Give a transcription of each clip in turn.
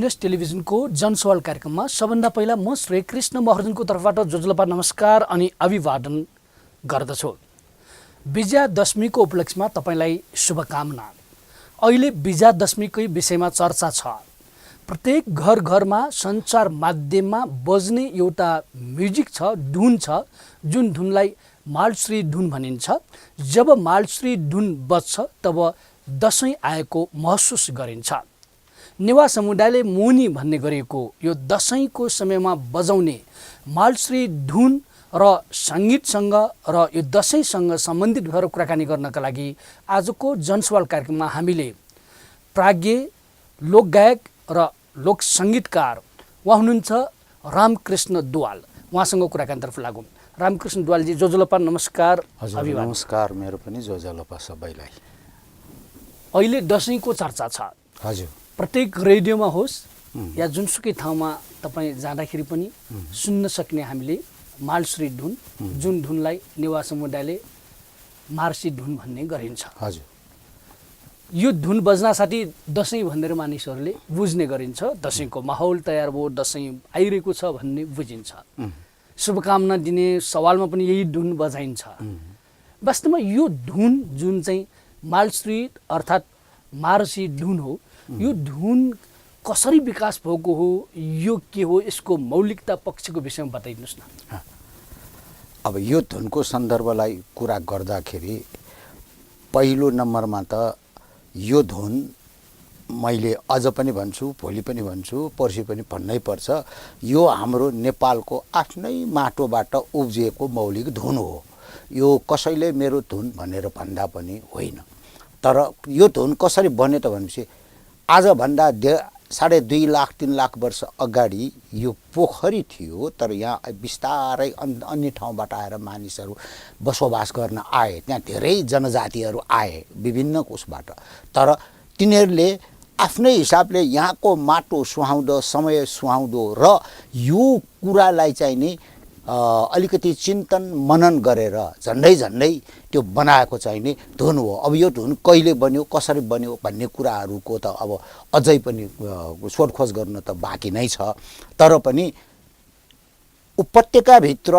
Business टेलिभिजनको जनसवाल कार्यक्रममा सबभन्दा पहिला म श्री कृष्ण महर्जनको तर्फबाट जोजलपा नमस्कार अनि अभिवादन गर्दछु। विजयादशमीको उपलक्ष्यमा तपाईलाई शुभकामना। अहिले विजयादशमीकै विषयमा चर्चा छ। प्रत्येक घर घरमा सञ्चार माध्यममा बज्ने एउटा म्युजिक छ, धुन छ, जुन धुनलाई मालश्री धुन भनिन्छ। जब मालश्री धुन बज्छ तब दसैँ आएको महसुस गरिन्छ। नेवा समुदायले मोनी भन्ने गरेको यो दसैँको समयमा बजाउने मालश्री धुन र सङ्गीतसँग र यो दसैँसँग सम्बन्धित भएर कुराकानी गर्नका लागि आजको जनसवाल कार्यक्रममा हामीले प्राज्ञ लोकगायक र लोक सङ्गीतकार उहाँ हुनुहुन्छ रामकृष्ण दुवाल। उहाँसँग कुराकानीतर्फ लागौँ। रामकृष्ण दुवालजी, जोजलपा नमस्कार। अभिवादन। नमस्कार। मेरो पनि जोजलपा सबैलाई। अहिले दसैँको चर्चा छ। हजुर। प्रत्येक रेडियोमा होस् या जुनसुकै ठाउँमा तपाईँ जाँदाखेरि पनि सुन्न सक्ने हामीले मालश्री धुन, जुन धुनलाई नेवा समुदायले मार्सी धुन भन्ने गरिन्छ। हजुर। यो धुन बज्न साथी दसैँ भनेर मानिसहरूले बुझ्ने गरिन्छ। दसैँको माहौल तयार भयो, दसैँ आइरहेको छ भन्ने बुझिन्छ। शुभकामना दिने सवालमा पनि यही धुन बजाइन्छ। वास्तवमा यो धुन जुन चाहिँ मालश्री अर्थात् मार्सी धुन हो, यो धुन कसरी विकास भएको हो, यो के हो, यसको मौलिकता पक्षको विषयमा बताइदिनुहोस् न। अब यो धुनको सन्दर्भलाई कुरा गर्दाखेरि पहिलो नम्बरमा त यो धुन मैले अझ पनि भन्छु, भोलि पनि भन्छु, पर्सि पनि भन्नै पर्छ, यो हाम्रो नेपालको आफ्नै माटोबाट उब्जिएको मौलिक धुन हो। यो कसैले मेरो धुन भनेर भन्दा पनि होइन। तर यो धुन कसरी बन्यो त भनेपछि आजभन्दा 2.5 लाख 3 लाख वर्ष अगाडि यो पोखरी थियो। तर यहाँ बिस्तारै अन्य ठाउँबाट आएर मानिसहरू बसोबास गर्न आए। त्यहाँ धेरै जनजातिहरू आए विभिन्न कोषबाट। तर तिनीहरूले आफ्नै हिसाबले यहाँको माटो सुहाउँदो, समय सुहाउँदो र यो कुरालाई चाहिँ नि अलिकति चिन्तन मनन गरेर झन्डै झन्डै त्यो बनाएको चाहिँ नि धुन हो। अब यो धुन कहिले बन्यो, कसरी बन्यो भन्ने कुराहरूको त अब अझै पनि सोधखोज गर्न त बाँकी नै छ। तर पनि उपत्यकाभित्र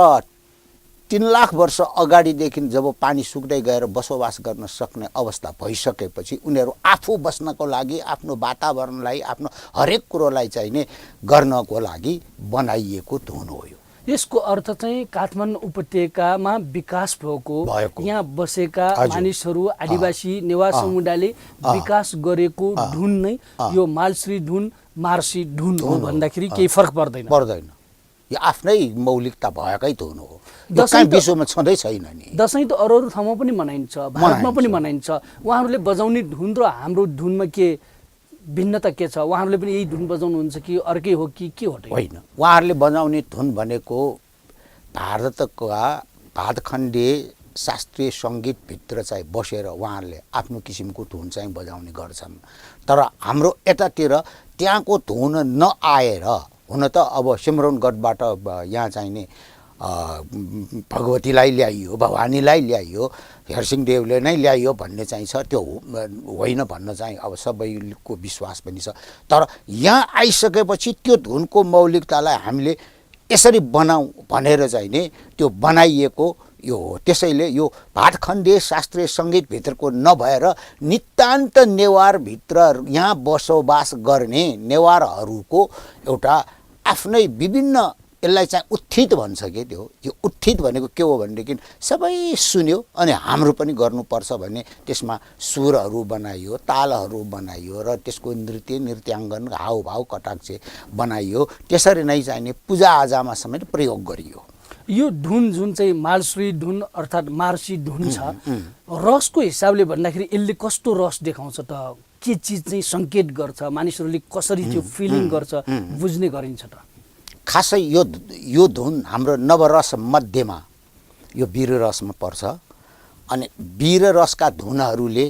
3 लाख वर्ष अगाडिदेखि जब पानी सुक्दै गएर बसोबास गर्न सक्ने अवस्था भइसकेपछि उनीहरू आफू बस्नको लागि, आफ्नो वातावरणलाई, आफ्नो हरेक कुरोलाई चाहिँ नि गर्नको लागि बनाइएको धुन हो यो। यसको अर्थ चाहिँ काठमाडौँ उपत्यकामा विकास भएको, यहाँ बसेका मानिसहरू, आदिवासी नेवा समुदायले विकास गरेको धुन नै यो मालश्री धुन, मार्सी धुन हो भन्दाखेरि केही फरक पर्दैन। यो आफ्नै मौलिकता भएकै धुन हो। दसैँ विश्वमा छँदै छैन नि। दसैँ त अरू ठाउँमा पनि मनाइन्छ, भारतमा पनि मनाइन्छ। उहाँहरूले बजाउने धुन र हाम्रो धुनमा के भिन्नता के छ? उहाँहरूले पनि यही धुन बजाउनुहुन्छ कि अर्कै हो कि के हो? होइन, उहाँहरूले बजाउने धुन भनेको भारतका भातखण्डे शास्त्रीय सङ्गीतभित्र चाहिँ बसेर उहाँहरूले आफ्नो किसिमको धुन चाहिँ बजाउने गर्छन्। तर हाम्रो यतातिर त्यहाँको धुन नआएर, हुन त अब सिमरौनगढबाट यहाँ चाहिँ नि भगवतीलाई ल्याइयो, भवानीलाई ल्याइयो, हरसिंहदेवले नै ल्याइयो भन्ने चाहिँ छ। त्यो होइन भन्न चाहिँ अब सबैको विश्वास पनि छ। तर यहाँ आइसकेपछि त्यो धुनको मौलिकतालाई हामीले यसरी बनाऊ भनेर चाहिँ नि त्यो बनाइएको यो हो। त्यसैले यो भातखण्डे शास्त्रीय सङ्गीतभित्रको नभएर नितान्त नेवारभित्र यहाँ बसोबास गर्ने नेवारहरूको एउटा आफ्नै विभिन्न, यसलाई चाहिँ उत्थित भन्छ कि त्यो। यो उत्थित भनेको के हो भनेदेखि सबै सुन्यो अनि हाम्रो पनि गर्नुपर्छ भन्ने त्यसमा सुरहरू बनाइयो, तालहरू बनाइयो र त्यसको नृत्याङ्गन, हावभाव, कटाक्ष बनाइयो। त्यसरी नै चाहिँ नि पूजाआजामा समेत प्रयोग गरियो। यो धुन जुन चाहिँ मालश्री धुन अर्थात् मार्सी धुन छ, रसको हिसाबले भन्दाखेरि यसले कस्तो रस देखाउँछ त? के चिज चाहिँ सङ्केत गर्छ? मानिसहरूले कसरी त्यो फिलिङ गर्छ, बुझ्ने गरिन्छ त? खासै यो धुन हाम्रो नवरस मध्येमा यो वीररसमा पर्छ। अनि वीररसका धुनहरूले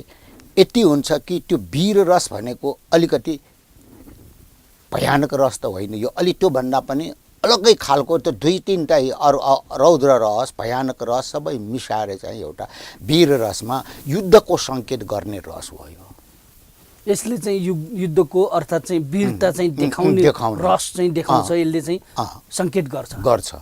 यति हुन्छ कि त्यो वीररस भनेको अलिकति भयानक रस त होइन, यो अलि त्योभन्दा पनि अलग्गै खालको त 2-3टा अरू रौद्र रस, भयानक रस सबै मिसाएर चाहिँ एउटा वीररसमा युद्धको सङ्केत गर्ने रस हो यो। यसले चाहिँ युद्धको अर्थात् चाहिँ वीरता चाहिँ देखाउने रस चाहिँ देखाउँछ, यसले चाहिँ सङ्केत गर्छ।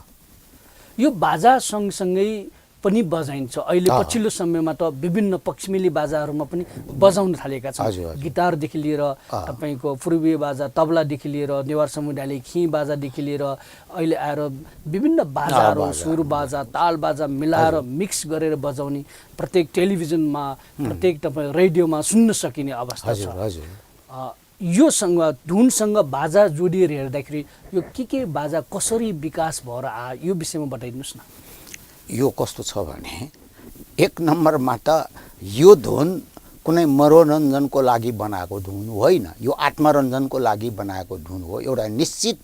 यो बाजा सँगसँगै पनि बजाइन्छ। अहिले पछिल्लो समयमा त विभिन्न पश्चिमेली बाजाहरूमा पनि बजाउन थालेका छन्। गिटारदेखि लिएर तपाईँको पूर्वीय बाजा, तबलादेखि लिएर नेवार समुदायले खी बाजादेखि लिएर अहिले आएर विभिन्न बाजाहरू, सुर बाजा, ताल बाजा मिलाएर मिक्स गरेर बजाउने प्रत्येक टेलिभिजनमा, प्रत्येक तपाईँ रेडियोमा सुन्न सकिने अवस्था छ। योसँग धुनसँग बाजा जोडिएर हेर्दाखेरि यो के बाजा कसरी विकास भएर आयो, यो विषयमा बताइदिनुहोस् न। यो कस्तो छ भने, एक नम्बरमा त यो धुन कुनै मनोरञ्जनको लागि बनाएको धुन होइन, यो आत्मरञ्जनको लागि बनाएको धुन हो। एउटा निश्चित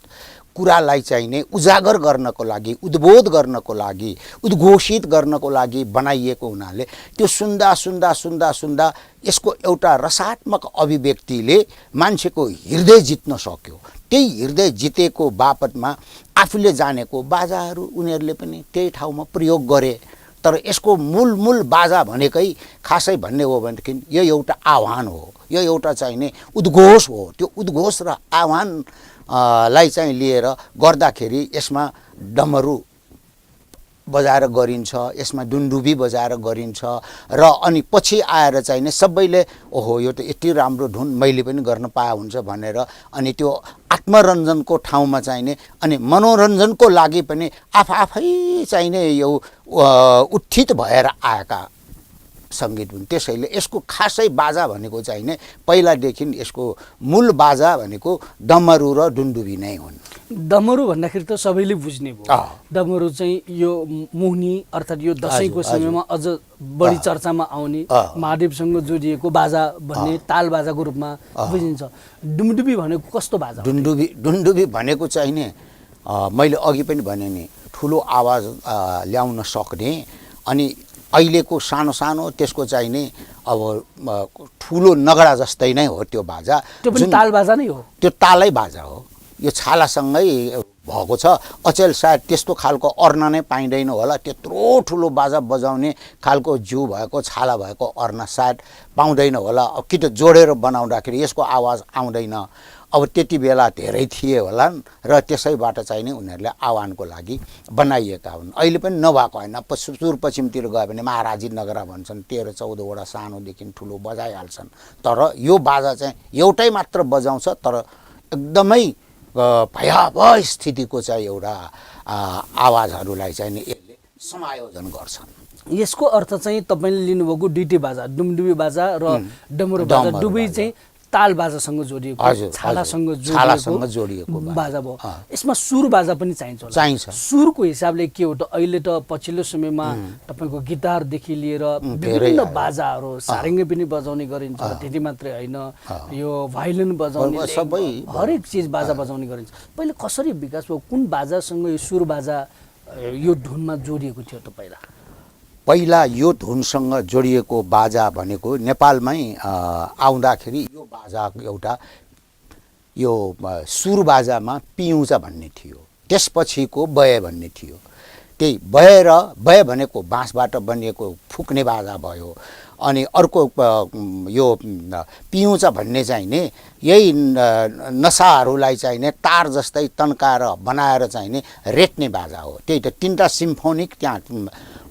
कुरालाई चाहिने उजागर गर्नको लागि, उद्बोध गर्नको लागि, उद्घोषित गर्नको लागि बनाइएको हुनाले त्यो सुन्दा सुन्दा सुन्दा सुन्दा यसको एउटा रसात्मक अभिव्यक्तिले मान्छेको हृदय जित्न सक्यो। त्यही हृदय जितेको बापतमा आफूले जानेको बाजाहरू उनीहरूले पनि त्यही ठाउँमा प्रयोग गरे। तर यसको मूल बाजा भनेकै खासै भन्ने हो भनेदेखि यो एउटा आह्वान हो, यो एउटा चाहिने उद्घोष हो। त्यो उद्घोष र आह्वान लाई चाहिँ लिएर गर्दाखेरि यसमा डमरू बजाएर गरिन्छ, यसमा डुन्डुबी बजाएर गरिन्छ र अनि पछि आएर चाहिँ नि सबैले ओहो यो त यति राम्रो धुन मैले पनि गर्न पाए हुन्छ भनेर अनि त्यो आत्मरञ्जनको ठाउँमा चाहिने अनि मनोरञ्जनको लागि पनि आफै चाहिने यो उत्थित भएर आएका सङ्गीत हुन्। त्यसैले यसको खासै बाजा भनेको चाहिँ नि पहिलादेखि यसको मूल बाजा भनेको डमरू र डुन्डुबी नै हुन्। डमरू भन्दाखेरि त सबैले बुझ्ने भयो। डमरू चाहिँ यो मुहनी अर्थात् यो दसैँको समयमा अझ बढी चर्चामा आउने महादेवसँग जोडिएको बाजा भन्ने ताल बाजाको रूपमा बुझिन्छ। डुन्डुबी भनेको कस्तो बाजा? डुन्डुबी भनेको चाहिँ नि मैले अघि पनि भने नि ठुलो आवाज ल्याउन सक्ने अनि अहिलेको सानो सानो त्यसको चाहिँ नि अब ठुलो नगडा जस्तै नै हो त्यो बाजा। त्यो पनि ताल बाजा नै हो? त्यो तालै बाजा हो, यो छालासँगै भएको छ। अचेल सायद त्यस्तो खालको अर्ना नै पाइँदैन होला, त्यत्रो ठुलो बाजा बजाउने खालको जिउ भएको छाला भएको अर्ना सायद पाउँदैन होला। अब कि त जोडेर बनाउँदाखेरि यसको आवाज आउँदैन। अब त्यति बेला धेरै थिए होला र त्यसैबाट चाहिँ नि उनीहरूले आह्वानको लागि बनाइएका हुन्। अहिले पनि नभएको होइन, सुदूर पश्चिमतिर गयो भने महाराजी नगरा भन्छन्, 13-14वटा सानोदेखि ठुलो बजाइहाल्छन्। तर यो बाजा चाहिँ एउटै मात्र बजाउँछ, तर एकदमै भयावह स्थितिको चाहिँ एउटा आवाजहरूलाई चाहिँ नि यसले समायोजन गर्छन्। यसको अर्थ चाहिँ तपाईँले लिनुभएको दुईटै बाजा, डुम्डुबी बाजा र डमरू बाजा दुवै चाहिँ ताल बाजासँग जोडिएको, छालासँग जोडिएको बाजा भयो। यसमा सुर बाजा पनि चाहिन्छ। सुरको हिसाबले के हो त, अहिले त पछिल्लो समयमा तपाईँको गिटारदेखि लिएर विभिन्न बाजाहरू सारेङ्गे पनि बजाउने गरिन्छ। त्यति मात्रै होइन, यो भायोलिन बजाउने सबै हरेक चिज बाजा बजाउने गरिन्छ। पहिले कसरी विकास भयो? कुन बाजासँग यो सुर बाजा यो धुनमा जोडिएको थियो त? पहिला यो धुनसँग जोडिएको बाजा भनेको नेपालमै आउँदाखेरि यो बाजा एउटा यो सुर बाजामा पिउजा भन्ने थियो, त्यसपछिको बय भन्ने थियो। त्यही बय भनेको बाँसबाट बनिएको फुक्ने बाजा भयो। अनि अर्को यो पिउजा भन्ने चाहिँ नि यही नसाहरूलाई चाहिँ नि तार जस्तै तन्काएर बनाएर चाहिँ नि रेट्ने बाजा हो। त्यही त तीनटा सिम्फोनिक त्यहाँ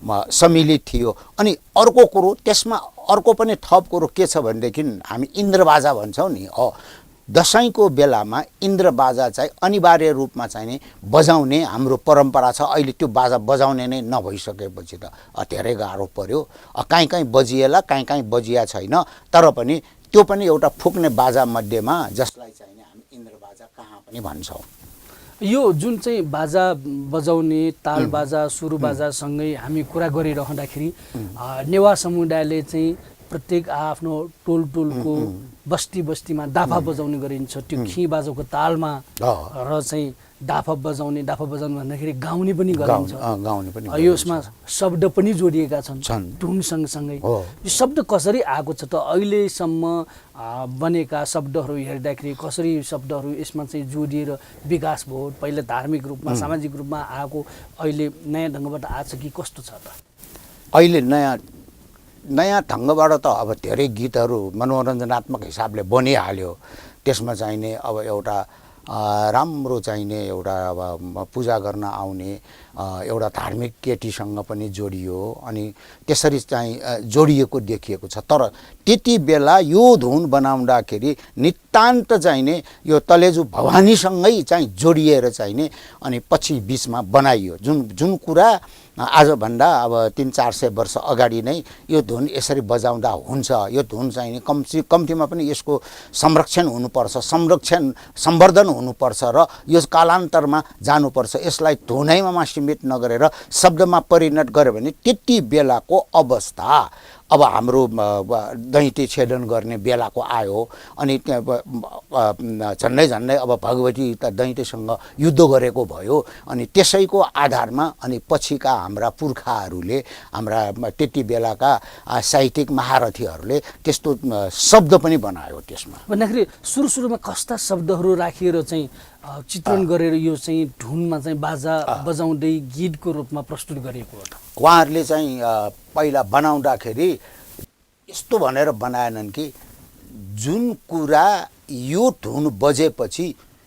सम्मिलित थियो। अनि अर्को कुरो त्यसमा अर्को पनि थप कुरो के छ भनेदेखि हामी इन्द्रबाजा भन्छौँ नि, हो दसैँको बेलामा इन्द्रबाजा चाहिँ अनिवार्य रूपमा चाहिँ नि बजाउने हाम्रो परम्परा छ। अहिले त्यो बाजा बजाउने नै नभइसकेपछि त धेरै गाह्रो पर्यो। कहीँ बजिएला, कहीँ बजिया छैन, तर पनि त्यो पनि एउटा फुक्ने बाजा मध्येमा जसलाई चाहिँ हामी इन्द्रबाजा कहाँ पनि भन्छौँ। यो जुन चाहिँ बाजा बजाउने ताल बाजा सुरु बाजासँगै हामी कुरा गरिरहँदाखेरि नेवार समुदायले चाहिँ प्रत्येक आफ्नो टोलको बस्तीमा डाफा बजाउने गरिन्छ। त्यो खी बाजाको तालमा र चाहिँ डाफा बजाउने भन्दाखेरि गाउने पनि गरिन्छ। यसमा शब्द पनि जोडिएका छन् धुन सँगसँगै। यो शब्द कसरी आएको छ त? अहिलेसम्म बनेका शब्दहरू हेर्दाखेरि कसरी शब्दहरू यसमा चाहिँ जोडिएर विकास भयो? पहिला धार्मिक रूपमा सामाजिक रूपमा आएको अहिले नयाँ ढङ्गबाट आएको छ कि कस्तो छ त? अहिले नयाँ नयाँ ढङ्गबाट त अब धेरै गीतहरू मनोरञ्जनात्मक हिसाबले बनिहाल्यो। त्यसमा चाहिने अब एउटा राम्रो चाहिने एउटा अब पूजा गर्न आउने एउटा धार्मिक केटीसँग पनि जोडियो अनि त्यसरी चाहिँ जोडिएको देखिएको छ। तर त्यति बेला यो धुन बनाउँदाखेरि नितान्त चाहिने यो तलेजु भवानीसँगै चाहिँ जोडिएर चाहिने अनि पछि बिचमा बनाइयो। जुन कुरा आजभन्दा अब 300-400 वर्ष अगाडि नै यो धुन यसरी बजाउँदा हुन्छ, यो धुन चाहिँ कम्तीमा पनि यसको संरक्षण हुनुपर्छ, सम्वर्धन हुनुपर्छ र यो कालान्तरमा जानुपर्छ। यसलाई धुनैमा सीमित नगरेर शब्दमा परिणत गर्यो भने त्यति बेलाको अवस्था अब हाम्रो दैँते छेदन गर्ने बेलाको आयो अनि झन्डै अब भगवती त दैँतेसँग युद्ध गरेको भयो अनि त्यसैको आधारमा अनि पछिका हाम्रा पुर्खाहरूले हाम्रा त्यति बेलाका साहित्यिक महारथीहरूले त्यस्तो शब्द पनि बनायो। त्यसमा भन्दाखेरि सुरुमा कस्ता शब्दहरू राखिएर चाहिँ चित्रण गरेर यो चाहिँ धुनमा चाहिँ बाजा बजाउँदै गीतको रूपमा प्रस्तुत गरिएको हो त? उहाँहरूले चाहिँ पहिला बनाउँदाखेरि यस्तो भनेर बनाएनन् कि जुन कुरा यो धुन बजेपछि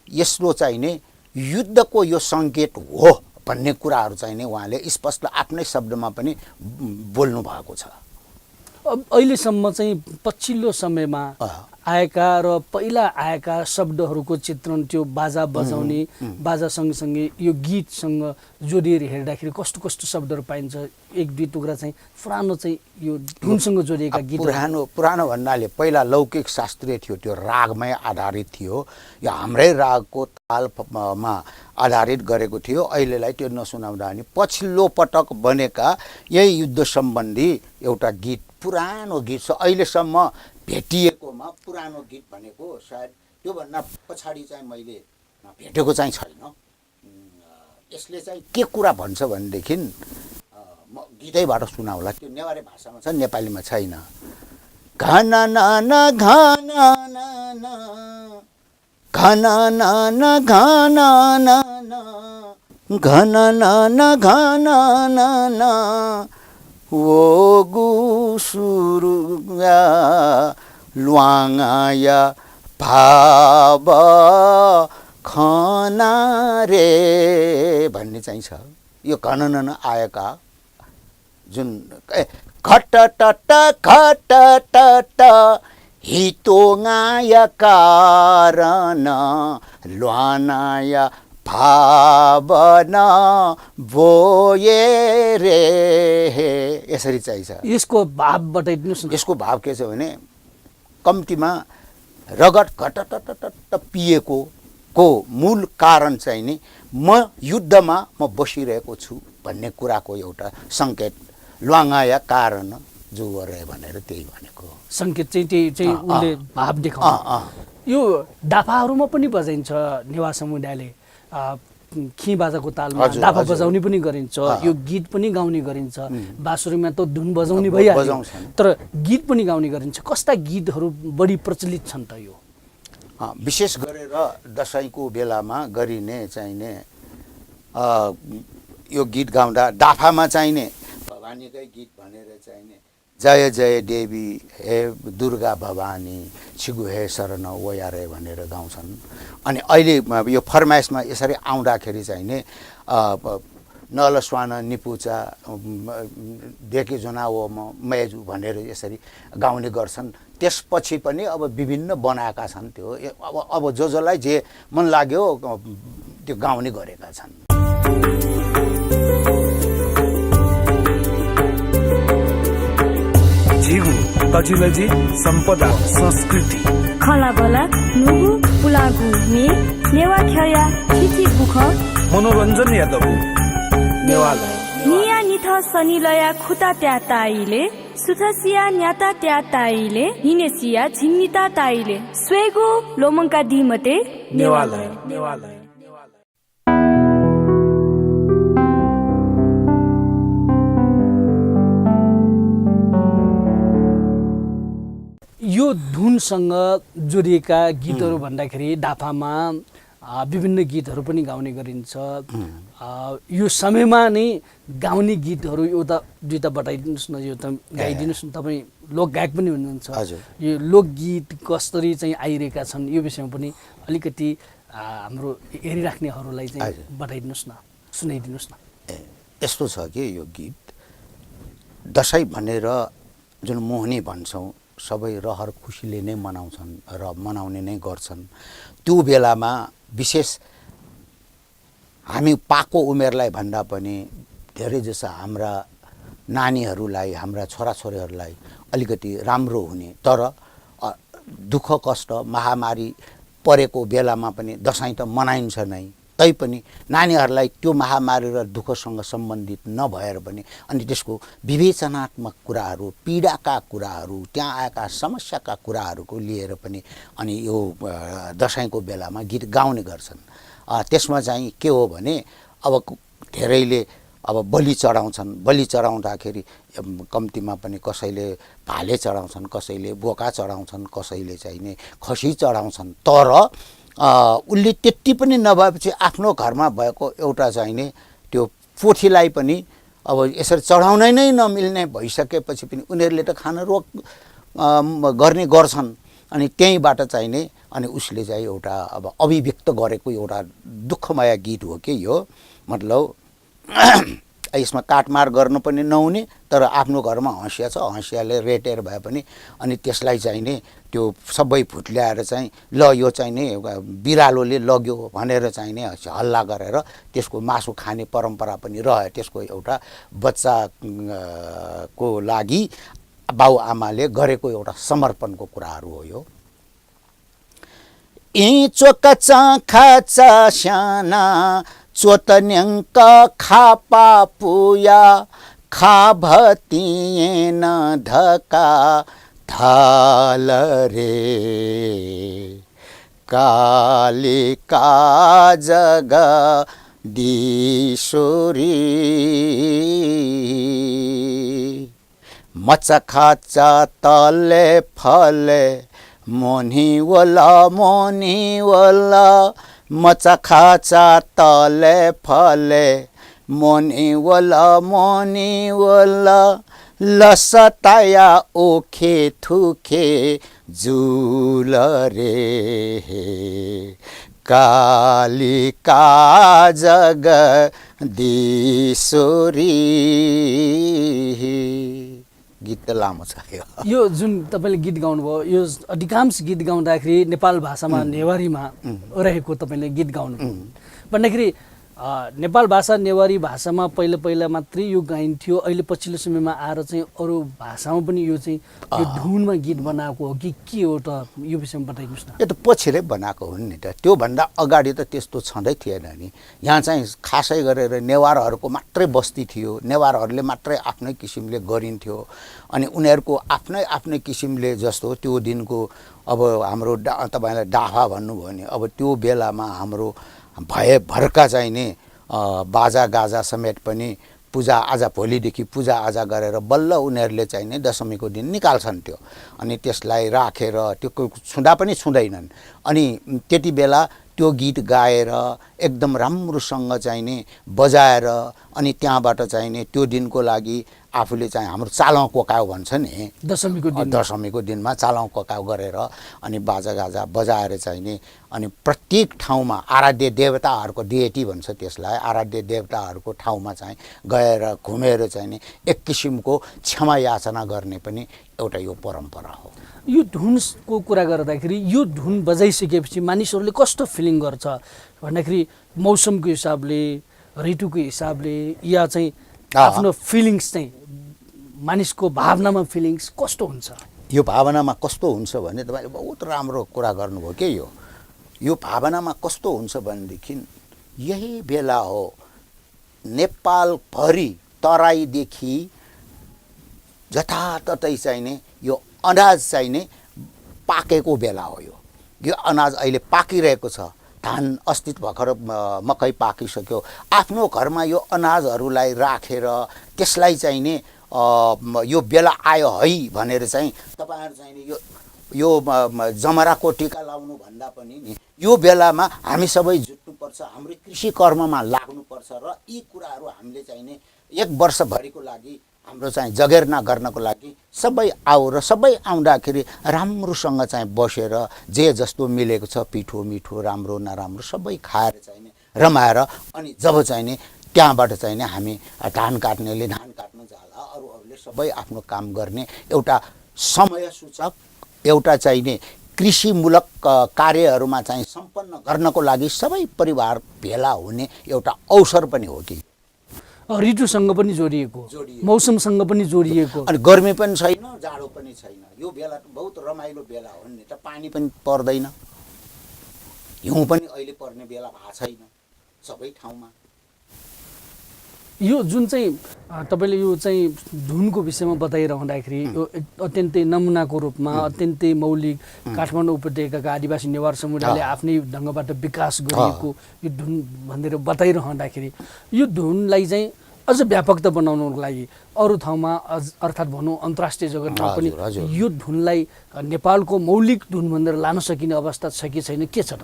यसलो चाहिने युद्धको यो सङ्केत हो भन्ने कुराहरू चाहिने उहाँले स्पष्ट आफ्नै शब्दमा पनि बोल्नु भएको छ। अब अहिलेसम्म चाहिँ पछिल्लो समयमा आएका र पहिला आएका शब्दहरूको चित्रण त्यो बाजा बजाउने बाजा सँगसँगै यो गीतसँग जोडिएर हेर्दाखेरि कस्तो कस्तो शब्दहरू पाइन्छ? एक दुई टुक्रा चाहिँ पुरानो चाहिँ यो धुनसँग जोडिएका गीत। पुरानो भन्नाले पहिला लौकिक शास्त्रीय थियो, त्यो रागमै आधारित थियो, यो हाम्रै रागको तालमा आधारित गरेको थियो। अहिलेलाई त्यो नसुनाउँदा अनि पछिल्लो पटक बनेका यही युद्ध सम्बन्धी एउटा गीत, पुरानो गीत छ। अहिलेसम्म भेटिएकोमा पुरानो गीत भनेको सायद त्योभन्दा पछाडि चाहिँ मैले भेटेको चाहिँ छैन। यसले चाहिँ के कुरा भन्छ भनेदेखि म गीतैबाट सुनाउला। त्यो नेवारी भाषामा छ, नेपालीमा छैन। घन न घन न घन न घन न घन न घन न वो गुसुरुया लुवाङाया भाव खना रे भन्ने चाहिँ छ। यो घनन आएका जुन खट हितोङाया कारण ल्वानाया भावना भोये रे, यसरी चाहिन्छ। यसको भाव बताइदिनुहोस् न। यसको भाव के छ भने कम्तीमा रगत घटटटट पिएको को मूल कारण चाहिँ नि म युद्धमा म बसिरहेको छु भन्ने कुराको एउटा सङ्केत ल्वाङाया कारण जो गरे भनेर त्यही भनेको सङ्केत चाहिँ त्यही उनले भाव देखाउनु। यो डाफाहरूमा पनि बजाइन्छ नेवा समुदायले, खी बाजाको तालमा डाफा बजाउने पनि गरिन्छ, यो गीत पनि गाउने गरिन्छ। बाँसुरीमा त धुन बजाउने भइहाल्यो, तर गीत पनि गाउने गरिन्छ। कस्ता गीतहरू बढी प्रचलित छन् त? यो विशेष गरेर दसैँको बेलामा गरिने चाहिने यो गीत गाउँदा डाफामा चाहिने भवानीकै गीत भनेर चाहिने जय जय देवी हे दुर्गा भवानी छिगु हे शरण वयारे भनेर गाउँछन्। अनि अहिले यो फरमाइसमा यसरी आउँदाखेरि चाहिने नलस्वान निपुचा देखे जुना वो मेजु भनेर यसरी गाउने गर्छन्। त्यसपछि पनि अब विभिन्न बनाएका छन्। त्यो अब जसलाई जे मन लाग्यो त्यो गाउने गरेका छन्। जीवु तजिलजी सम्पदा संस्कृति खलाबला नुगु पुलागु मे नेवा ख्या खिची बुख मनोरञ्जन यादव नेवाला निया निथ सनिलया खुता त्या ताइले सुथसिया न्याता त्या ताइले हिनेसिया झिन्निता ताइले स्वेगु लोमंका दिमते नेवाला नेवाला। यो धुनसँग जोडिएका गीतहरू भन्दाखेरि डाफामा विभिन्न गीतहरू पनि गाउने गरिन्छ। यो समयमा नै गाउने गीतहरू एउटा दुईटा बताइदिनुहोस् न, यो त गाइदिनुहोस् न। तपाईँ लोकगायक पनि हुनुहुन्छ, हजुर। यो लोकगीत कसरी चाहिँ आइरहेका छन् यो विषयमा पनि अलिकति हाम्रो हेरिराख्नेहरूलाई चाहिँ बताइदिनुहोस् न, सुनाइदिनुहोस् न। यस्तो छ कि यो गीत दसैँ भनेर जुन मोहनी भन्छौँ, सबै रहर खुसीले नै मनाउँछन् र मनाउने नै गर्छन्। त्यो बेलामा विशेष हामी पाको उमेरलाई भन्दा पनि धेरै जसा हाम्रा नानीहरूलाई, हाम्रा छोराछोरीहरूलाई अलिकति राम्रो हुने, तर दुःख कष्ट महामारी परेको बेलामा पनि दसैँ त मनाइन्छ नै, तैपनि नानीहरूलाई त्यो महामारी र दुःखसँग सम्बन्धित नभएर पनि अनि त्यसको विवेचनात्मक कुराहरू, पीडाका कुराहरू, त्यहाँ आएका समस्याका कुराहरूको लिएर पनि अनि यो दसैँको बेलामा गीत गाउने गर्छन्। त्यसमा चाहिँ के हो भने अब धेरैले अब बलि चढाउँछन्। बलि चढाउँदाखेरि कम्तीमा पनि कसैले भाले चढाउँछन्, कसैले बोका चढाउँछन्, कसैले चाहिँ नि खसी चढाउँछन्। तर उसले त्यति पनि नभएपछि आफ्नो घरमा भएको एउटा चाहिँ नि त्यो पोथीलाई पनि अब यसरी चढाउनै नै नमिल्ने भइसकेपछि पनि उनीहरूले त खान रोक गर्ने गर्छन्। अनि त्यहीँबाट चाहिँ नि अनि उसले चाहिँ एउटा अब अभिव्यक्त गरेको एउटा दुःखमय गीत हो कि यो। मतलब यसमा काटमार गर्नु पनि नहुने, तर आफ्नो घरमा हँसिया छ, हँसियाले रेटेर भए पनि अनि त्यसलाई चाहिँ नि त्यो सबै फुट्ल्याएर चाहिँ ल यो चाहिँ नि बिरालोले लग्यो भनेर चाहिँ नि हल्ला गरेर त्यसको मासु खाने परम्परा पनि रह्यो। त्यसको एउटा बच्चाको लागि बाउआमाले गरेको एउटा समर्पणको कुराहरू हो यो। चोक चाखा साना चोतन्यङ्क खापा पुया खाभतिएन धका थाल रे कालिका जग दिशोरी मचखाचा तले फले मोनी वला मचखाचा तले फले मोनी वला लसताया ओखे थुखे झुल रे कालिका जग दिशोरी। गीत त लामो छ यो जुन तपाईँले गीत गाउनुभयो, यो अधिकांश गीत गाउँदाखेरि नेपाल भाषामा नेवारीमा रहेको तपाईँले गीत गाउनु भन्दाखेरि नेपाल भाषा नेवारी भाषामा पहिला मात्रै यो गाइन्थ्यो, अहिले पछिल्लो समयमा आएर चाहिँ अरू भाषामा पनि यो चाहिँ यो धुनमा गीत बनाएको हो कि के हो त, यो विषयमा बताइदिनुहोस् न। यो त पछिल्लै बनाएको हो नि त, त्योभन्दा अगाडि त त्यस्तो छँदै थिएन नि। यहाँ चाहिँ खासै गरेर नेवारहरूको मात्रै बस्ती थियो, नेवारहरूले मात्रै आफ्नै किसिमले गरिन्थ्यो। अनि उनीहरूको आफ्नै आफ्नै किसिमले जस्तो त्यो दिनको अब हाम्रो तपाईँलाई डाफा भन्नुभयो भने अब त्यो बेलामा हाम्रो भरका चाहिँ नि बाजा गाजा समेत पनि पूजा आजा भोलिदेखि पूजा आजा गरेर बल्ल उनीहरूले चाहिँ नि दशमीको दिन निकाल्छन् त्यो। अनि त्यसलाई राखेर त्यो छुँदा पनि छुँदैनन्। अनि त्यति बेला त्यो गीत गाएर एकदम राम्रोसँग चाहिँ नि बजाएर अनि त्यहाँबाट चाहिँ नि त्यो दिनको लागि आफूले चाहिँ हाम्रो चालौ कोकाउ भन्छ नि, दशमीको दिनमा चालौ कोकाउ गरेर अनि बाजा गाजा बजाएर चाहिँ नि अनि प्रत्येक ठाउँमा आराध्य देवताहरूको डेटी भन्छ त्यसलाई, आराध्य देवताहरूको ठाउँमा चाहिँ गएर घुमेर चाहिँ नि एक किसिमको क्षमा याचना गर्ने पनि एउटा यो परम्परा हो। यो धुनको कुरा गर्दाखेरि यो धुन बजाइसकेपछि मानिसहरूले कस्तो फिलिङ गर्छ भन्दाखेरि मौसमको हिसाबले, ऋतुको हिसाबले या चाहिँ आफ्नो फिलिङ्स चाहिँ मानिसको भावनामा फिलिङ्स कस्तो हुन्छ? यो भावनामा कस्तो हुन्छ भने तपाईँले बहुत राम्रो कुरा गर्नुभयो के यो भावनामा कस्तो हुन्छ भनेदेखि यही बेला हो नेपालभरि तराईदेखि जताततै चाहिँ नि यो अनाज चाहिँ नि पाकेको बेला हो। यो अनाज अहिले पाकिरहेको छ, धान अस्ति भर्खर मकै पाकिसक्यो। आफ्नो घरमा यो अनाजहरूलाई राखेर त्यसलाई चाहिँ नि यो बेला आयो है भनेर चाहिँ तपाईँहरू चाहिँ नि यो जमराको टिका लाउनु भन्दा पनि नि यो बेलामा हामी सबै जुट्नुपर्छ, हाम्रो कृषि कर्ममा लाग्नुपर्छ पर्छ र यी कुराहरू हामीले चाहिँ नि 1 वर्षभरिको लागि हाम्रो चाहिँ जगेर्ना गर्नको लागि सबै आऊ र सबै आउँदाखेरि राम्रोसँग चाहिँ बसेर जे जस्तो मिलेको छ पिठो मिठो राम्रो नराम्रो सबै खाएर चाहिँ नि रमाएर अनि जब चाहिँ नि त्यहाँबाट चाहिँ नि हामी धान काट्नेले धान काट्न जाला, अरूहरूले सबै आफ्नो काम गर्ने एउटा समय सूचक एउटा चाहिँ नि कृषिमूलक कार्यहरूमा चाहिँ सम्पन्न गर्नको लागि सबै परिवार भेला हुने एउटा अवसर पनि हो कि ऋतुसँग पनि जोडिएको, मौसमसँग पनि जोडिएको। अनि गर्मी पनि छैन जाडो पनि छैन, यो बेला त बहुत रमाइलो बेला हो नि त। पानी पनि पर्दैन, हिउँ पनि अहिले पर्ने बेला भएको छैन सबै ठाउँमा। यो जुन चाहिँ तपाईँले यो चाहिँ धुनको विषयमा बताइरहँदाखेरि यो अत्यन्तै नमुनाको रूपमा अत्यन्तै मौलिक काठमाडौँ उपत्यकाका आदिवासी नेवार समुदायले आफ्नै ढङ्गबाट विकास गरिएको यो धुन भनेर बताइरहँदाखेरि यो धुनलाई चाहिँ अझ व्यापकता बनाउनको लागि अरू ठाउँमा अर्थात् भनौँ अन्तर्राष्ट्रिय जगतमा पनि यो धुनलाई नेपालको मौलिक धुन भनेर लान सकिने अवस्था छ कि छैन, के छ त?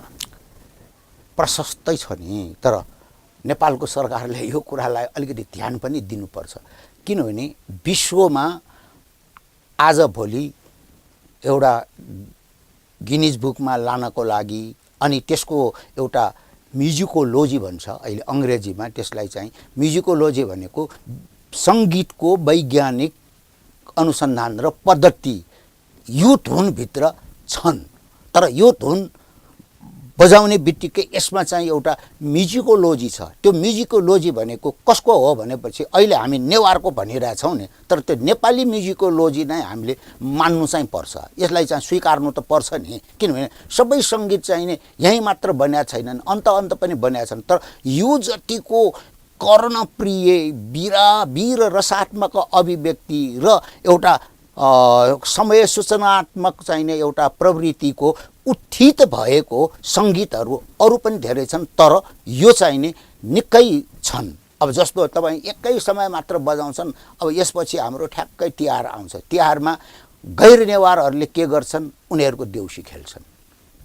प्रशस्तै छ नि, तर नेपालको सरकारले यो कुरालाई अलिकति ध्यान पनि दिनुपर्छ। किनभने विश्वमा आजभोलि एउटा गिनिज बुकमा लानको लागि अनि त्यसको एउटा म्युजिकोलोजी भन्छ अहिले अङ्ग्रेजीमा, त्यसलाई चाहिँ म्युजिकोलोजी भनेको सङ्गीतको वैज्ञानिक अनुसन्धान र पद्धति यो धुनभित्र छन्। तर यो धुन बजाउने बित्तिकै यसमा चाहिँ एउटा म्युजिकोलोजी छ। त्यो म्युजिकोलोजी भनेको कसको हो भनेपछि अहिले हामी नेवारको भनिरहेछौँ नि, तर त्यो नेपाली म्युजिकोलोजी नै हामीले मान्नु चाहिँ पर्छ, यसलाई चाहिँ स्वीकार्नु त पर्छ नि। किनभने सबै सङ्गीत चाहिँ नि यहीँ मात्र बनिया छैनन्, अन्त पनि बनिया छन्, तर यो जतिको कर्णप्रिय वीर रसात्मक अभिव्यक्ति र एउटा समय सूचनात्मक चाहिने एउटा प्रवृत्तिको उत्थित भएको सङ्गीतहरू अरू पनि धेरै छन्, तर यो चाहिँ नि निकै छन्। अब जस्तो तपाईँ एकै समय मात्र बजाउँछन्, अब यसपछि हाम्रो ठ्याक्कै तिहार आउँछ, तिहारमा गैर नेवारहरूले के गर्छन्, उनीहरूको देउसी खेल्छन्,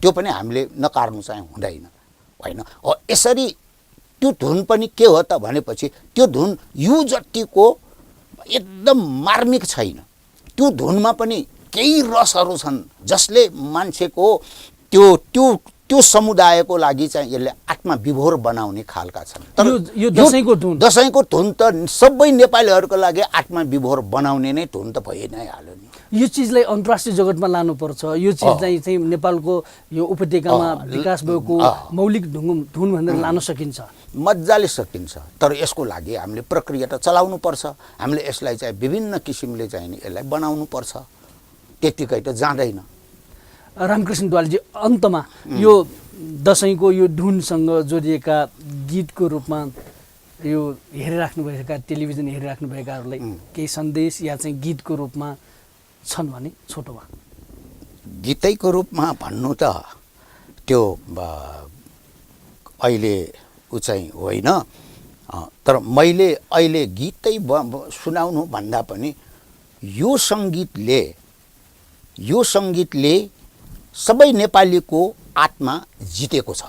त्यो पनि हामीले नकार्नु चाहिँ हुँदैन होइन। यसरी त्यो धुन पनि के हो त भनेपछि त्यो धुन यो जतिको एकदम मार्मिक छैन, त्यो धुनमा पनि केही रसहरू छन् जसले मान्छेको त्यो त्यो त्यो समुदायको लागि चाहिँ यसले आत्मविभोर बनाउने खालका छन्। तर यो दसैँको धुन त सबै नेपालीहरूको लागि आत्मविभोर बनाउने नै धुन त भइ नै हाल्यो नि। यो चिजलाई अन्तर्राष्ट्रिय जगतमा लानुपर्छ, यो चिजलाई चाहिँ नेपालको यो उपत्यकामा विकास भएको मौलिक धुन भनेर लान सकिन्छ, मजाले सकिन्छ। तर यसको लागि हामीले प्रक्रिया त चलाउनु पर्छ, हामीले यसलाई चाहिँ विभिन्न किसिमले चाहिँ नि यसलाई बनाउनु पर्छ, त्यतिकै त जाँदैन। रामकृष्ण द्वालजी, अन्तमा यो दसैँको यो धुनसँग जोडिएका गीतको रूपमा यो हेरिराख्नुभएका टेलिभिजन हेरिराख्नुभएकाहरूलाई केही सन्देश या चाहिँ गीतको रूपमा छन् भने छोटोमा? गीतैको रूपमा भन्नु त त्यो अहिले ऊ चाहिँ होइन, तर मैले अहिले गीतै सुनाउनु भन्दा पनि यो सङ्गीतले सबै नेपालीको आत्मा जितेको छ।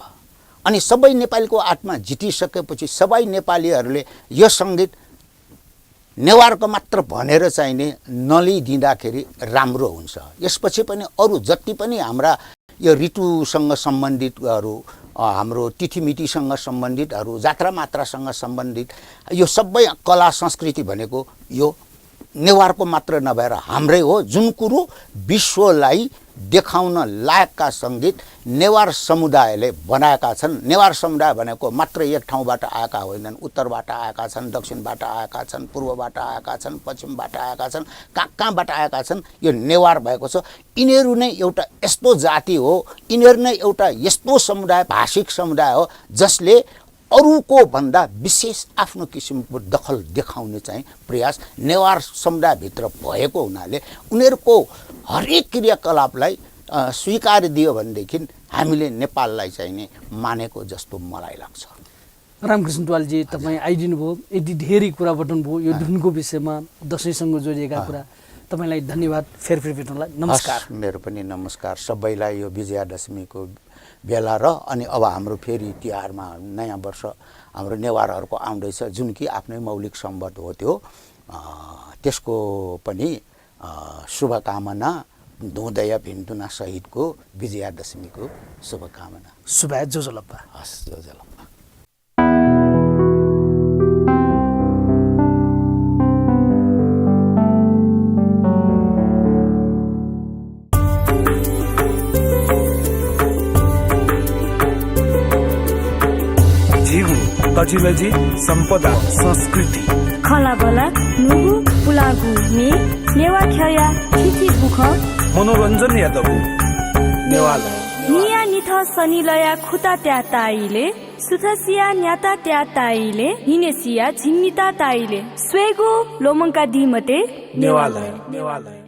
अनि सबै नेपालीको आत्मा जितिसकेपछि सबै नेपालीहरूले यो सङ्गीत नेवारको मात्र भनेर चाहिँ नि नलिदिँदाखेरि राम्रो हुन्छ। यसपछि पनि अरू जति पनि हाम्रा यो ऋतुसँग सम्बन्धितहरू, हाम्रो तिथिमितिसँग सम्बन्धितहरू, जात्रा मात्रासँग सम्बन्धित यो सबै कला संस्कृति भनेको यो नेवारको मात्र नभएर हाम्रै हो। जुन कुरो विश्वलाई देखाउन लायकका सङ्गीत नेवार समुदायले बनाएका छन्। नेवार समुदाय भनेको मात्र एक ठाउँबाट आएका होइनन्, उत्तरबाट आएका छन्, दक्षिणबाट आएका छन्, पूर्वबाट आएका छन्, पश्चिमबाट आएका छन्, कहाँबाट आएका छन्, यो नेवार भएको छ। यिनीहरू नै एउटा यस्तो जाति हो, यिनीहरू नै एउटा यस्तो समुदाय, भाषिक समुदाय हो जसले अरूको भन्दा विशेष आफ्नो किसिमको दखल देखाउने चाहिँ प्रयास नेवार समुदायभित्र भएको हुनाले उनीहरूको हरेक क्रियाकलापलाई स्वीकार दियो भनेदेखि हामीले नेपाललाई चाहिँ नि मानेको जस्तो मलाई लाग्छ। रामकृष्ण द्वालजी, तपाईँ आइदिनु भयो, यति धेरै कुरा बताउनुभयो यो धुनको विषयमा, दसैँसँग जोडिएका कुरा। तपाईँलाई धन्यवाद, फेरि भेटौँला, नमस्कार। मेरो पनि नमस्कार सबैलाई। यो विजयादशमीको बेला र अनि अब हाम्रो फेरि तिहारमा नयाँ वर्ष हाम्रो नेवारहरूको आउँदैछ जुन कि आफ्नै मौलिक सम्बन्ध हो त्यो त्यसको पनि शुभकामना धुँदय भिन्तुना सहितको विजयादशमीको शुभकामना। शुभया जोजलप्पा। हस् जोजलप्पा। झिगु तजिलजी सम्पदा संस्कृति खलाबला नुगु पुलागु मे नेवा ख्या थिथि बुख मनोरञ्जन यादव नेवालय निया निथ सनिलया खुता त्या ताइले सुथसिया न्याता त्या ताइले हिनेसिया झिन्निता ताइले स्वेगो लोमङ्का दिमते नेवालय